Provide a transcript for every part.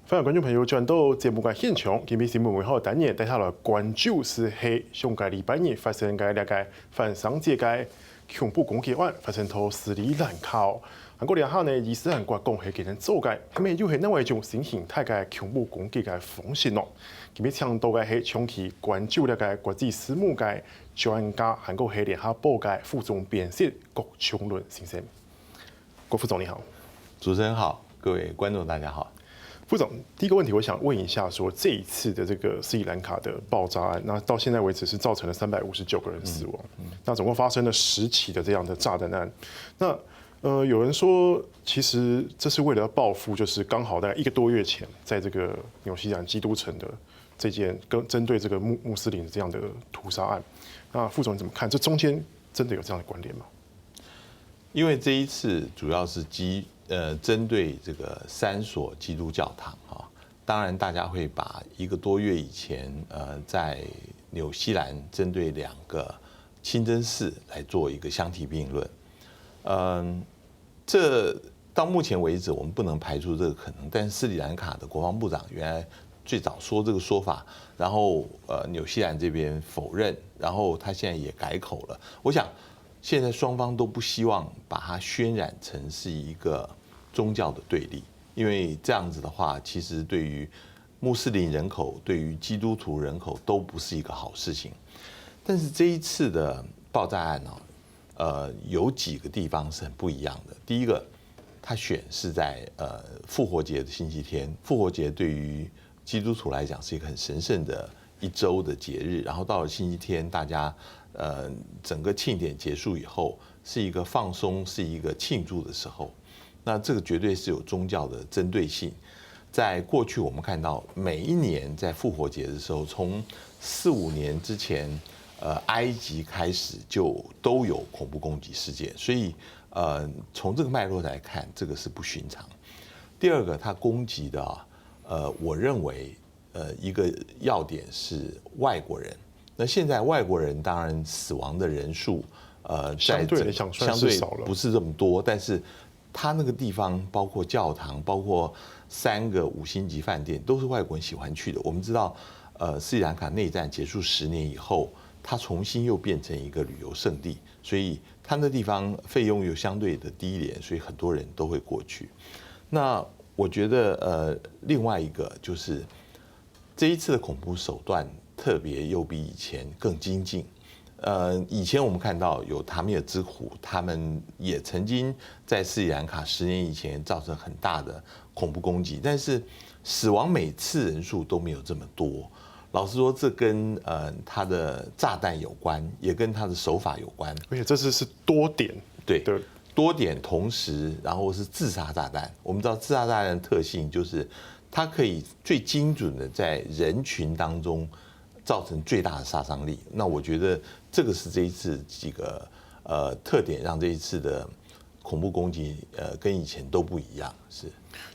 欢迎观众朋友转到节目嘅现场，今日新闻为好单元带下来关注是喺上个礼拜日发生嘅两个反商界嘅恐怖攻击案，发生喺斯里兰卡。韩国两下呢，伊斯兰国讲系给人做嘅，咁咪又系另外一种新形态嘅恐怖攻击嘅风险咯。今日倡导嘅系长期关注了嘅国际私募嘅专家，韩国系联合报嘅副总编辑郭琼伦先生。郭副总你好，主持人好，各位观众大家好。副总，第一个问题我想问一下，说这一次的这个斯里兰卡的爆炸案，那到现在为止是造成了359个人死亡，那总共发生了10起的这样的炸弹案。那有人说，其实这是为了要报复，就是刚好大概1个多月前，在这个纽西兰基督城的这件针对这个穆斯林的这样的屠杀案。那副总你怎么看？这中间真的有这样的关联吗？因为这一次主要是针对这个3所基督教堂哈，当然大家会把1个多月以前在纽西兰针对2个清真寺来做一个相提并论，这到目前为止我们不能排除这个可能，但是斯里兰卡的国防部长原来最早说这个说法，然后纽西兰这边否认，然后他现在也改口了，我想。现在双方都不希望把它渲染成是一个宗教的对立，因为这样子的话，其实对于穆斯林人口、对于基督徒人口都不是一个好事情。但是这一次的爆炸案呢，有几个地方是很不一样的。第一个，它选是在复活节的星期天，复活节对于基督徒来讲是一个很神圣的一周的节日，然后到了星期天，大家整个庆典结束以后，是一个放松，是一个庆祝的时候。那这个绝对是有宗教的针对性。在过去，我们看到每一年在复活节的时候，从4、5年之前，埃及开始就都有恐怖攻击事件，所以从这个脉络来看，这个是不寻常。第二个，它攻击的我认为一个要点是外国人。那现在外国人当然死亡的人数，相对不是这么多，但是他那个地方包括教堂，包括3个5星级饭店，都是外国人喜欢去的。我们知道，斯里兰卡内战结束10年以后，它重新又变成一个旅游胜地，所以它那地方费用又相对的低廉，所以很多人都会过去。那我觉得另外一个就是这一次的恐怖手段。特别又比以前更精进。以前我们看到有塔米尔之虎，他们也曾经在斯里兰卡10年以前造成很大的恐怖攻击，但是死亡每次人数都没有这么多。老实说，这跟他的炸弹有关，也跟他的手法有关。而且这次是多点，对，多点同时，然后是自杀炸弹。我们知道自杀炸弹的特性就是它可以最精准的在人群当中。造成最大的杀伤力，那我觉得这个是这一次几个特点，让这一次的恐怖攻击跟以前都不一样。是，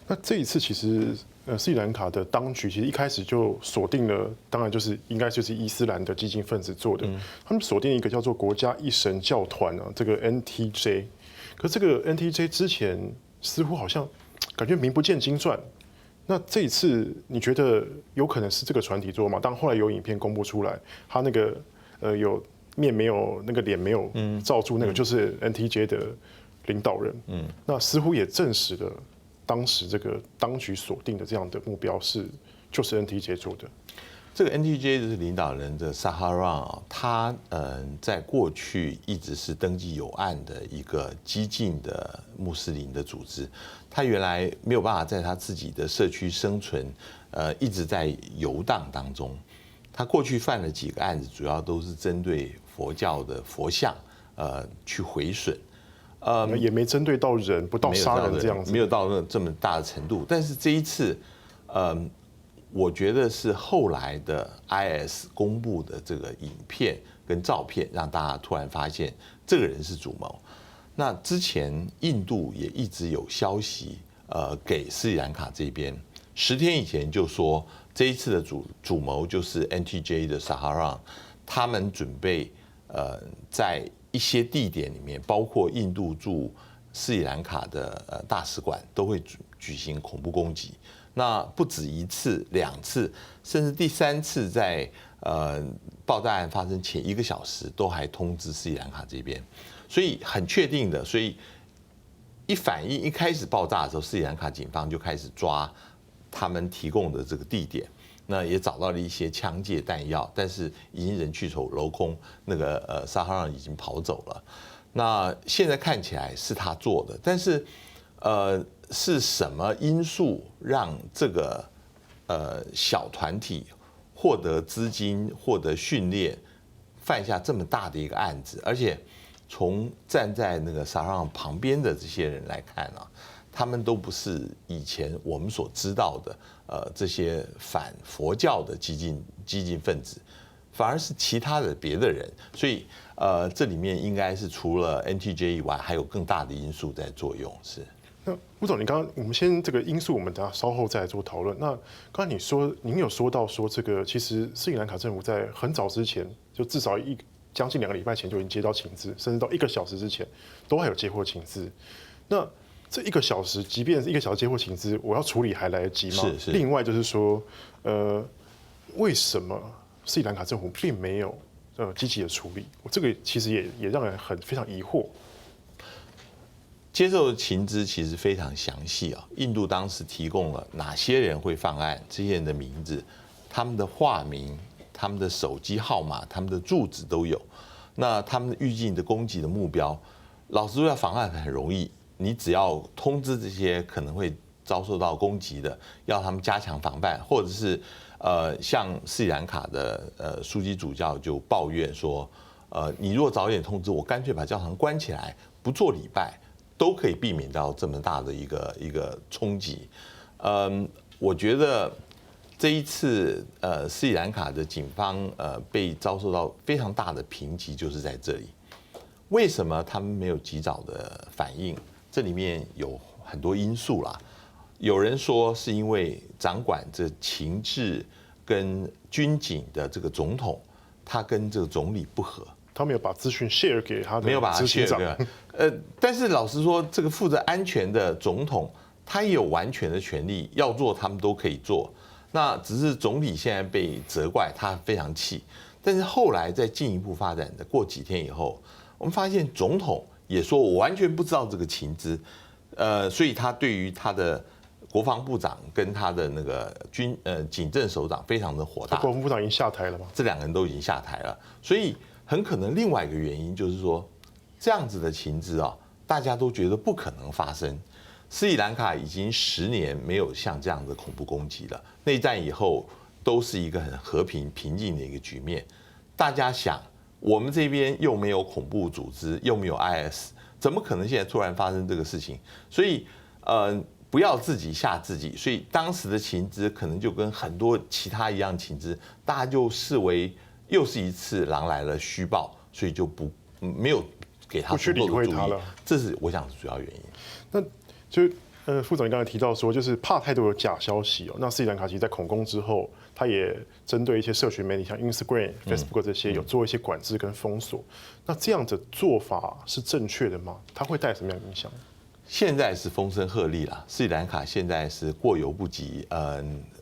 那这一次其实斯里兰卡的当局其实一开始就锁定了，当然应该就是伊斯兰的激进分子做的，他们锁定一个叫做国家一神教团啊，这个 NTJ， 可是这个 NTJ 之前似乎好像感觉名不见经传。那这一次你觉得有可能是这个团体做吗？当后来有影片公布出来，他那个有面没有那个脸没有罩住那个就是 NTJ 的领导人，那似乎也证实了当时这个当局锁定的这样的目标就是 NTJ 做的。这个 NTJ 就是领导人的萨哈让，他在过去一直是登记有案的一个激进的穆斯林的组织，他原来没有办法在他自己的社区生存，一直在游荡当中。他过去犯了几个案子，主要都是针对佛教的佛像，去毁损，也没针对到人，不到杀人这样子，没有到那这么大的程度。但是这一次，我觉得是后来的 IS 公布的这个影片跟照片，让大家突然发现这个人是主谋。那之前印度也一直有消息，给斯里兰卡这边10天以前就说这一次的主谋就是 NTJ 的萨哈让，他们准备在一些地点里面，包括印度驻斯里兰卡的大使馆，都会举行恐怖攻击。那不止1次、2次，甚至第3次在爆炸案发生前1个小时都还通知斯里兰卡这边，所以很确定的，所以一开始爆炸的时候，斯里兰卡警方就开始抓他们提供的这个地点，那也找到了一些枪械弹药，但是已经人去楼空，那个沙哈让已经跑走了。那现在看起来是他做的，但是是什么因素让这个小团体获得资金、获得训练，犯下这么大的一个案子？而且从站在那个沙哈让旁边的这些人来看啊，他们都不是以前我们所知道的这些反佛教的激进分子，反而是其他的别的人。所以这里面应该是除了 NTJ 以外，还有更大的因素在作用。是。那吴总，我们先这个因素，我们等下稍后再来做讨论。那刚才您有说到说这个，其实斯里兰卡政府在很早之前，就至少将近2个礼拜前就已经接到请资，甚至到1个小时之前都还有接获请资。那这1个小时，即便是1个小时接获请资，我要处理还来得及吗？是。另外就是说，为什么斯里兰卡政府并没有积极的处理？这个其实也让人非常疑惑。接受的情资其实非常详细啊，印度当时提供了哪些人会犯案，这些人的名字、他们的化名、他们的手机号码、他们的住址都有。那他们预计的攻击的目标，老实说要防范很容易，你只要通知这些可能会遭受到攻击的，要他们加强防范，或者是像斯里兰卡的枢机主教就抱怨说，你如果早点通知我，干脆把教堂关起来，不做礼拜。都可以避免到这么大的一个冲击。我觉得这一次斯里兰卡的警方被遭受到非常大的评级，就是在这里。为什么他们没有及早的反应？这里面有很多因素啦。有人说是因为掌管这情治跟军警的这个总统，他跟这个总理不合。他没有把资讯 share 给他的没有把它 share 给但是老实说，这个负责安全的总统，他也有完全的权利，要做他们都可以做。那只是总理现在被责怪，他非常气。但是后来再进一步发展的，过几天以后，我们发现总统也说我完全不知道这个情资，所以他对于他的国防部长跟他的那个警政首长非常的火大。国防部长已经下台了吗？这2个人都已经下台了，所以很可能另外一个原因就是说，这样子的情资啊，大家都觉得不可能发生。斯里兰卡已经10年没有像这样的恐怖攻击了，内战以后都是一个很和平平静的一个局面。大家想，我们这边又没有恐怖组织，又没有 IS， 怎么可能现在突然发生这个事情？所以不要自己吓自己。所以当时的情资可能就跟很多其他一样情资，大家就视为又是一次狼来了虚报，所以就没有给他足够的注意，这是我想是主要原因。那就副总，你刚才提到说，就是怕太多的假消息哦。那斯里兰卡其实在恐攻之后，他也针对一些社群媒体，像 Instagram、Facebook 这些，有做一些管制跟封锁。那这样的做法是正确的吗？它会带什么样的影响？现在是风声鹤唳啦，斯里兰卡现在是过犹不及，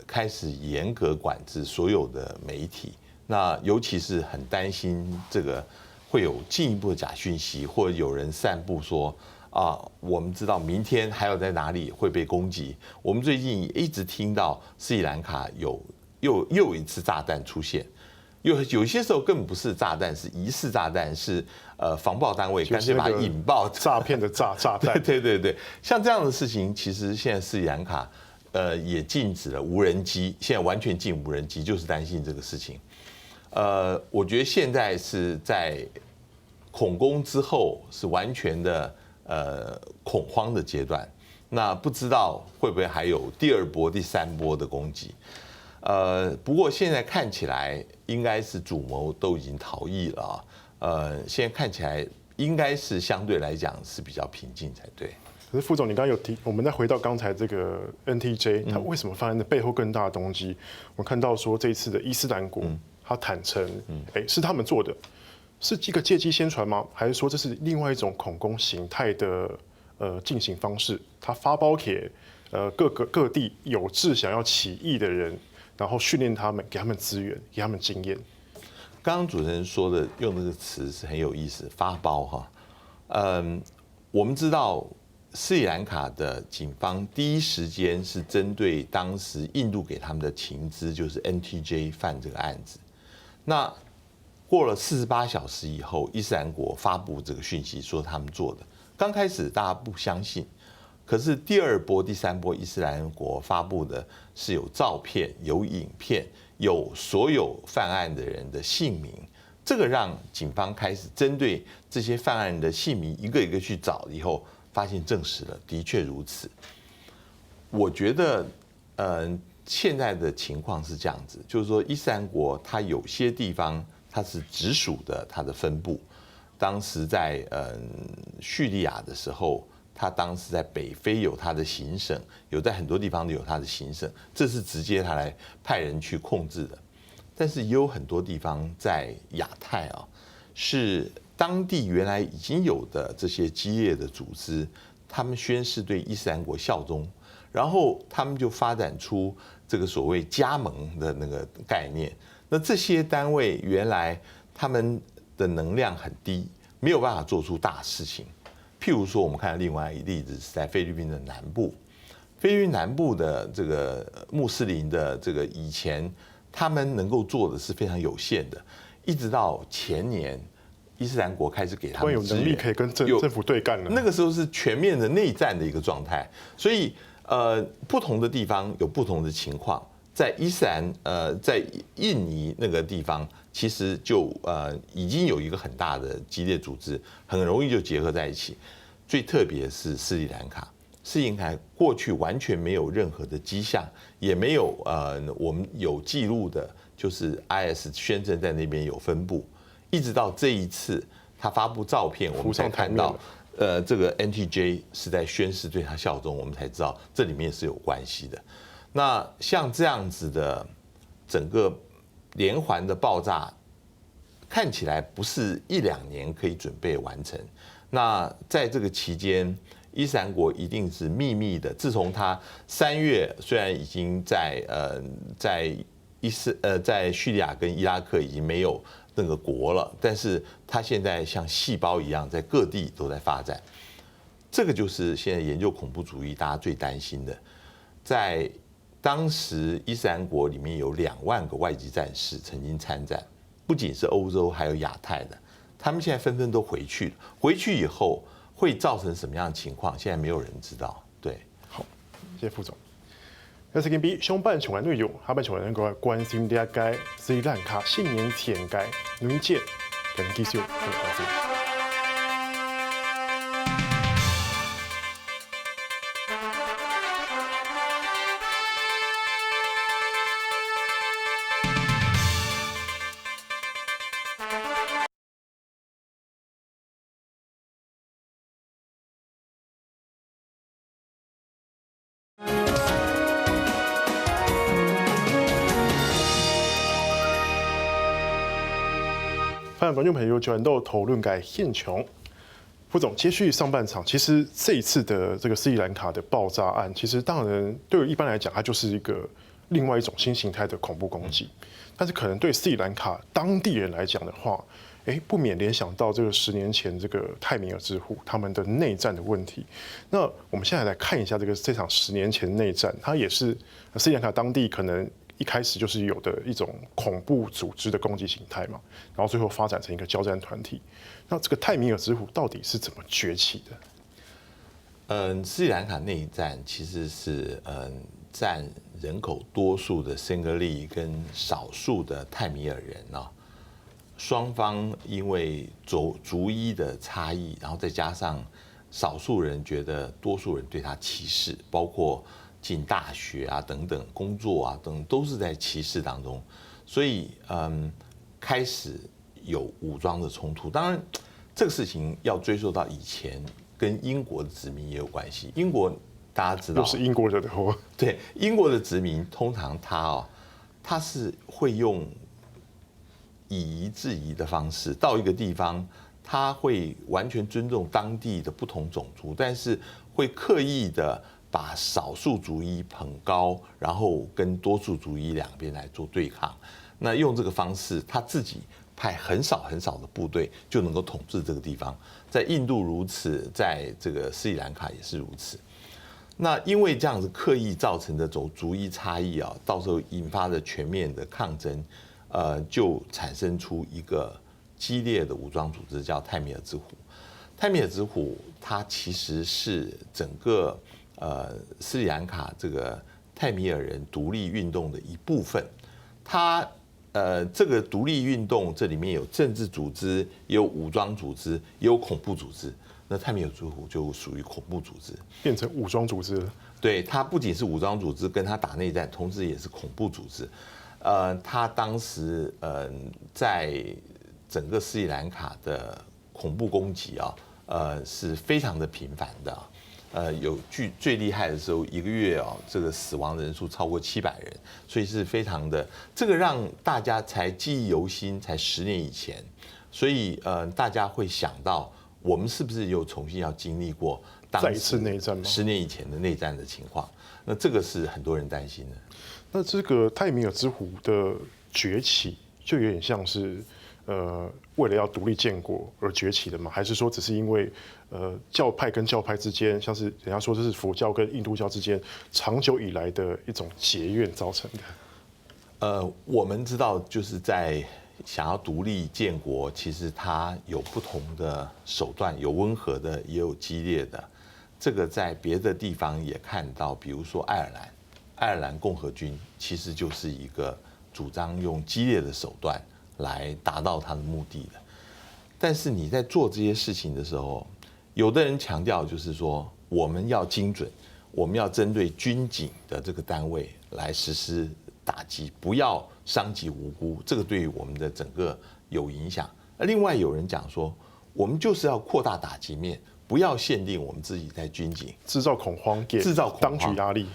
开始严格管制所有的媒体。那尤其是很担心这个会有进一步的假讯息，或者有人散布说我们知道明天还有在哪里会被攻击。我们最近一直听到斯里兰卡又一次炸弹出现，有些时候根本不是炸弹，是疑似炸弹，是防爆单位干脆把它引爆诈骗的炸弹。对，像这样的事情，其实现在斯里兰卡也禁止了无人机，现在完全禁无人机，就是担心这个事情。我觉得现在是在恐攻之后，是完全的恐慌的阶段。那不知道会不会还有第2波、第3波的攻击？不过现在看起来应该是主谋都已经逃逸了现在看起来应该是相对来讲是比较平静才对。可是副总，你刚刚有提，我们再回到刚才这个 NTJ， 它为什么发生的背后更大的动机？我看到说这一次的伊斯兰国，他坦诚，是他们做的，是一个借机宣传吗？还是说这是另外一种恐攻形态的进行方式？他发包给各地有志想要起义的人，然后训练他们，给他们资源，给他们经验。刚刚主持人说的用这个词是很有意思，发包哈。我们知道斯里兰卡的警方第一时间是针对当时印度给他们的情资，就是 NTJ 犯这个案子。那过了48小时以后，伊斯兰国发布这个讯息说他们做的。刚开始大家不相信，可是第二波、第三波，伊斯兰国发布的是有照片、有影片、有所有犯案的人的姓名。这个让警方开始针对这些犯案人的姓名一个一个去找，以后发现证实了，的确如此。我觉得，现在的情况是这样子，就是说伊斯兰国它有些地方它是直属的，它的分部。当时在叙利亚的时候，他当时在北非有他的行省，有在很多地方都有他的行省，这是直接他来派人去控制的。但是也有很多地方在亚太啊，是当地原来已经有的这些激烈的组织，他们宣誓对伊斯兰国效忠，然后他们就发展出这个所谓加盟的那个概念。那这些单位原来他们的能量很低，没有办法做出大事情。譬如说，我们看另外一个例子是在菲律宾的南部，菲律宾南部的这个穆斯林的这个以前他们能够做的是非常有限的，一直到前年伊斯兰国开始给他们有能力可以跟政府对干了。那个时候是全面的内战的一个状态，所以不同的地方有不同的情况。在伊斯兰在印尼那个地方，其实就已经有一个很大的激烈组织，很容易就结合在一起。最特别是斯里兰卡，斯里兰卡过去完全没有任何的迹象，也没有我们有记录的，就是 IS 宣称在那边有分布，一直到这一次他发布照片，我们才看到这个 NTJ 是在宣誓对他效忠，我们才知道这里面是有关系的。那像这样子的整个连环的爆炸，看起来不是1、2年可以准备完成。那在这个期间，伊斯兰国一定是秘密的。自从他3月虽然已经在叙利亚跟伊拉克已经没有那个国了，但是他现在像细胞一样在各地都在发展。这个就是现在研究恐怖主义大家最担心的，在当时伊斯兰国里面有2万个外籍战士曾经参战，不仅是欧洲，还有亚太的，他们现在纷纷都回去了。回去以后会造成什么样的情况？现在没有人知道。对，好，谢谢副总。那是跟比上半场的内容，下半场能够关心大家斯里兰卡新年前嘅女节，跟继续关心。欢迎观众朋友转到讨论嘅现场。副总，接续上半场，其实这一次的这个斯里兰卡的爆炸案，其实当然对于一般来讲，它就是一个另外一种新形态的恐怖攻击。但是可能对斯里兰卡当地人来讲的话，不免联想到这个10年前这个泰米尔之虎他们的内战的问题。那我们现在来看一下这场10年前内战，它也是斯里兰卡当地可能一开始就是有的一种恐怖组织的攻击形态嘛，然后最后发展成一个交战团体。那这个泰米尔之虎到底是怎么崛起的？斯里兰卡内战其实是占人口多数的辛格利跟少数的泰米尔人啊，双方因为族裔的差异，然后再加上少数人觉得多数人对他歧视，包括进大学啊等等工作啊等都是在歧视当中，所以开始有武装的冲突。当然，这个事情要追溯到以前，跟英国的殖民也有关系。英国大家知道，又是英国惹的祸。对，英国的殖民通常他是会用以夷制夷的方式，到一个地方，他会完全尊重当地的不同种族，但是会刻意的把少数族裔捧高，然后跟多数族裔两边来做对抗。那用这个方式，他自己派很少的部队就能够统治这个地方。在印度如此，在这个斯里兰卡也是如此。那因为这样子刻意造成的这种族裔差异啊，到时候引发的全面的抗争，就产生出一个激烈的武装组织，叫泰米尔之虎。泰米尔之虎它其实是整个斯里兰卡这个泰米尔人独立运动的一部分。它这个独立运动这里面有政治组织，也有武装组织，也有恐怖组织。那泰米尔之虎就属于恐怖组织，变成武装组织了。对，它不仅是武装组织，跟他打内战，同时也是恐怖组织。他当时在整个斯里兰卡的恐怖攻击啊，是非常的频繁的。有最厉害的时候，一个月啊，这个死亡人数超过700人，所以是非常的。这个让大家才记忆犹新，才10年以前，所以大家会想到，我们是不是又重新要经历过再一次内战吗？10年以前的内战的情况，那这个是很多人担心的。那这个泰米尔之虎的崛起，就有点像是为了要独立建国而崛起的吗？还是说只是因为教派跟教派之间，像是人家说这是佛教跟印度教之间长久以来的一种结怨造成的？我们知道就是在想要独立建国，其实它有不同的手段，有温和的，也有激烈的。这个在别的地方也看到，比如说爱尔兰共和军其实就是一个主张用激烈的手段来达到他的目的的。但是你在做这些事情的时候，有的人强调就是说，我们要精准，我们要针对军警的这个单位来实施打击，不要伤及无辜，这个对于我们的整个有影响。另外有人讲说，我们就是要扩大打击面，不要限定我们自己在军警，制造恐慌，给当局压力。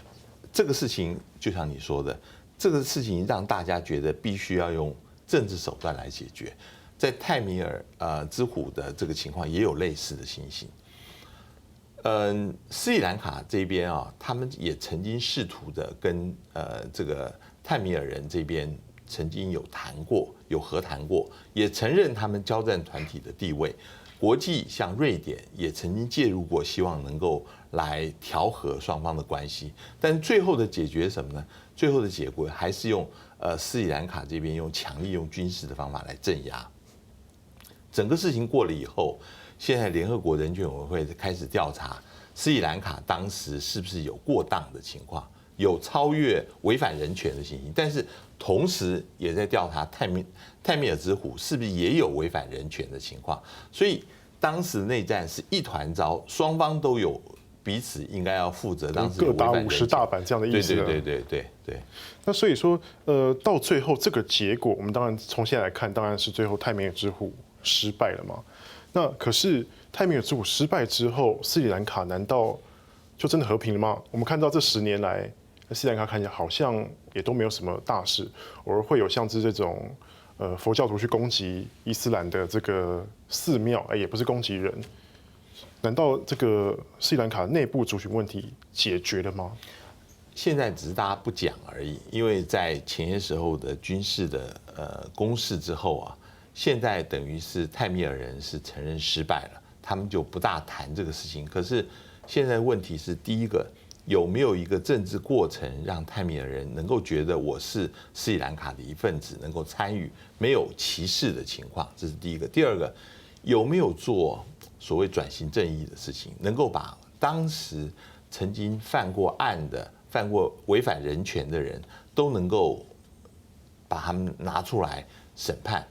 这个事情就像你说的，这个事情让大家觉得必须要用政治手段来解决。在泰米尔之虎的这个情况也有类似的情形。斯里兰卡这边啊，他们也曾经试图的跟这个泰米尔人这边曾经有谈过，有和谈过，也承认他们交战团体的地位。国际像瑞典也曾经介入过，希望能够来调和双方的关系。但最后的解决什么呢？最后的结果还是用斯里兰卡这边用强力用军事的方法来镇压。整个事情过了以后，现在联合国人权委员会开始调查斯里兰卡当时是不是有过当的情况，有超越违反人权的情形，但是同时也在调查泰米尔之虎是不是也有违反人权的情况。所以当时内战是一团糟，双方都有彼此应该要负责当时各打50大板这样的意思。对。那所以说，到最后这个结果，我们当然从现在来看，当然是最后泰米尔之虎失败了嘛。那可是泰米尔之虎失败之后，斯里兰卡难道就真的和平了吗？我们看到这10年来，斯里兰卡看起来好像也都没有什么大事，偶尔会有像是这种佛教徒去攻击伊斯兰的这个寺庙，也不是攻击人。难道这个斯里兰卡内部族群问题解决了吗？现在只是大家不讲而已，因为在前些时候的军事的攻势之后啊，现在等于是泰米尔人是承认失败了，他们就不大谈这个事情。可是现在问题是，第一个有没有一个政治过程，让泰米尔人能够觉得我是斯里兰卡的一份子，能够参与，没有歧视的情况，这是第一个。第二个，有没有做所谓转型正义的事情，能够把当时曾经犯过案的、犯过违反人权的人都能够把他们拿出来审判。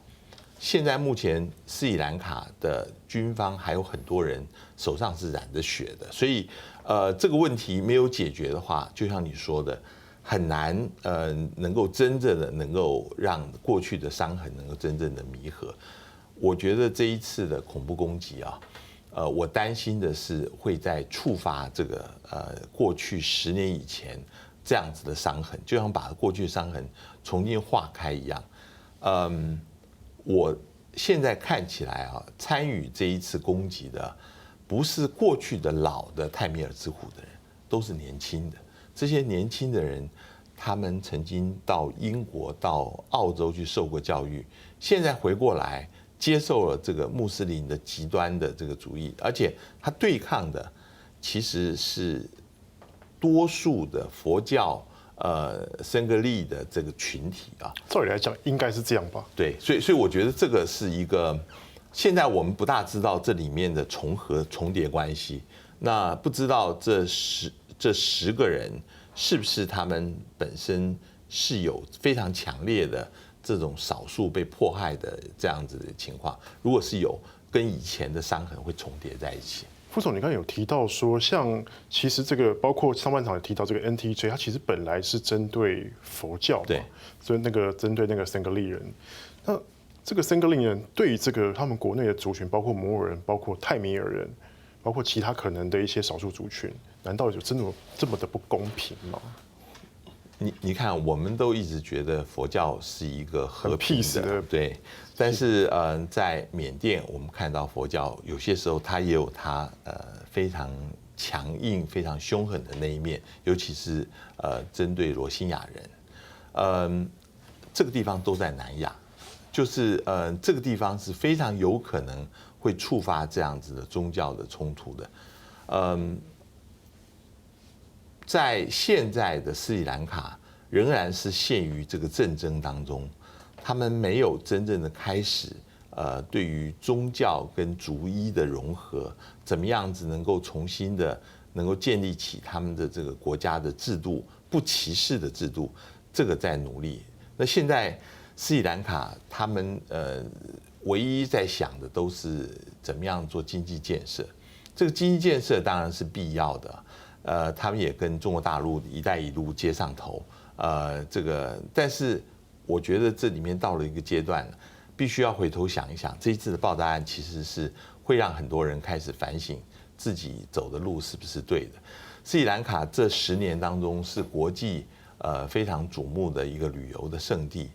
现在目前斯里兰卡的军方还有很多人手上是染着血的，所以这个问题没有解决的话，就像你说的，很难能够真正的能够让过去的伤痕能够真正的弥合。我觉得这一次的恐怖攻击啊，我担心的是会再触发这个过去10年以前这样子的伤痕，就像把过去的伤痕重新化开一样。我现在看起来啊，参与这一次攻击的不是过去的老的泰米尔之虎的人，都是年轻的。这些年轻的人，他们曾经到英国、到澳洲去受过教育，现在回过来接受了这个穆斯林的极端的这个主义，而且他对抗的其实是多数的佛教僧格利的这个群体啊。照理来讲，应该是这样吧？对，所以我觉得这个是一个，现在我们不大知道这里面的重叠关系。那不知道这10个人是不是他们本身是有非常强烈的这种少数被迫害的这样子的情况？如果是有，跟以前的伤痕会重叠在一起。副总，你刚才有提到说，像其实这个包括上半场也提到这个 NTJ， 它其实本来是针对佛教嘛，对，所以针对那个僧格利人。那这个僧格利人对于这个他们国内的族群，包括摩尔人、包括泰米尔人，包括其他可能的一些少数族群，难道有真的这么的不公平吗？你看，我们都一直觉得佛教是一个和平的，对。但是在缅甸，我们看到佛教有些时候它也有它非常强硬、非常凶狠的那一面，尤其是针对罗兴亚人。这个地方都在南亚，就是这个地方是非常有可能会触发这样子的宗教的冲突的。在现在的斯里兰卡仍然是陷于这个战争当中，他们没有真正的开始对于宗教跟族裔的融合，怎么样子能够重新的能够建立起他们的这个国家的制度，不歧视的制度，这个在努力。那现在斯里兰卡他们唯一在想的都是怎么样做经济建设，这个经济建设当然是必要的。他们也跟中国大陆“一带一路”接上头，但是我觉得这里面到了一个阶段，必须要回头想一想，这一次的爆炸案其实是会让很多人开始反省自己走的路是不是对的。斯里兰卡这10年当中是国际非常瞩目的一个旅游的胜地，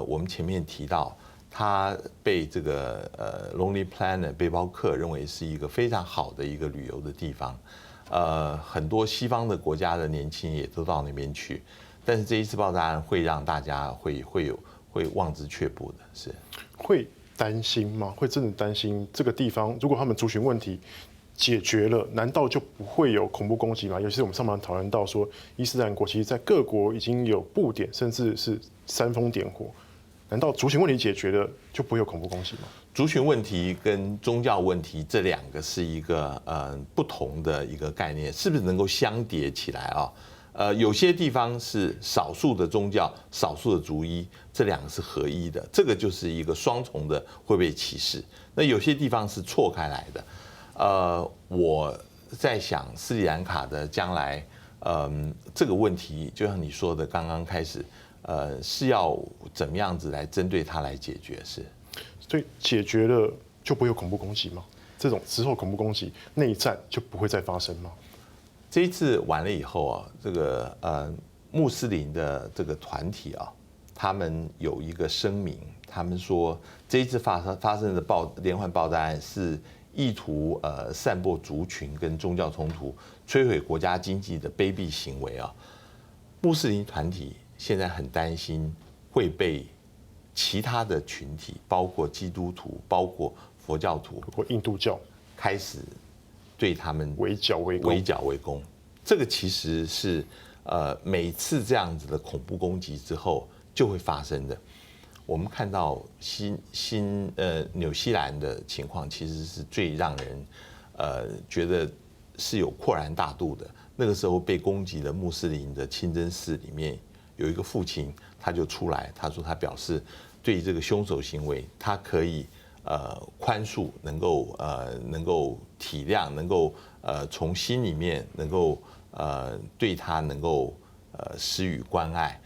我们前面提到，它被这个Lonely Planet 背包客认为是一个非常好的一个旅游的地方。很多西方的国家的年轻人也都到那边去，但是这一次爆炸案会让大家会望之却步的，是会担心吗？会真的担心这个地方，如果他们族群问题解决了，难道就不会有恐怖攻击吗？尤其是我们上半讨论到说，伊斯兰国其实在各国已经有布点，甚至是煽风点火，难道族群问题解决了就不会有恐怖攻击吗？族群问题跟宗教问题这2个是一个不同的一个概念，是不是能够相叠起来啊？有些地方是少数的宗教、少数的族裔，这2个是合一的，这个就是一个双重的会被歧视。那有些地方是错开来的。我在想斯里兰卡的将来，这个问题就像你说的，刚刚开始，是要怎么样子来针对它来解决？是。所以解决了就不会有恐怖攻击吗？这种之后恐怖攻击内战就不会再发生吗？这一次完了以后啊，这个穆斯林的这个团体啊，他们有一个声明，他们说这一次发生的连环爆炸案是意图散播族群跟宗教冲突、摧毁国家经济的卑鄙行为啊。穆斯林团体现在很担心会被其他的群体，包括基督徒、包括佛教徒或印度教，开始对他们围剿围攻。这个其实是每次这样子的恐怖攻击之后就会发生的。我们看到纽西兰的情况，其实是最让人觉得是有豁然大度的。那个时候被攻击的穆斯林的清真寺里面有一个父亲，他就出来，他说他表示对这个凶手行为，他可以宽恕，能够体谅，能够从心里面能够对他能够施予关爱。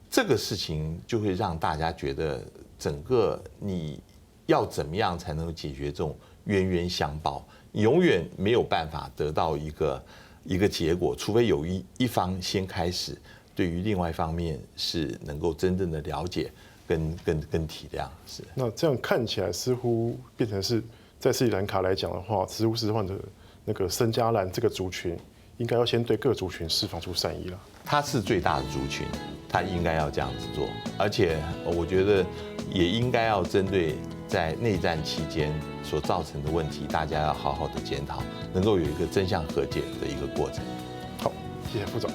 这个事情就会让大家觉得，整个你要怎么样才能够解决这种冤冤相报？你永远没有办法得到一个结果，除非有一方先开始对于另外一方面是能够真正的了解跟体谅。是。那这样看起来似乎变成是在斯里兰卡来讲的话，似乎是换的那个僧伽兰这个族群应该要先对各族群释放出善意了。他是最大的族群，他应该要这样子做，而且我觉得也应该要针对在内战期间所造成的问题，大家要好好的检讨，能够有一个真相和解的一个过程。好，谢谢副总。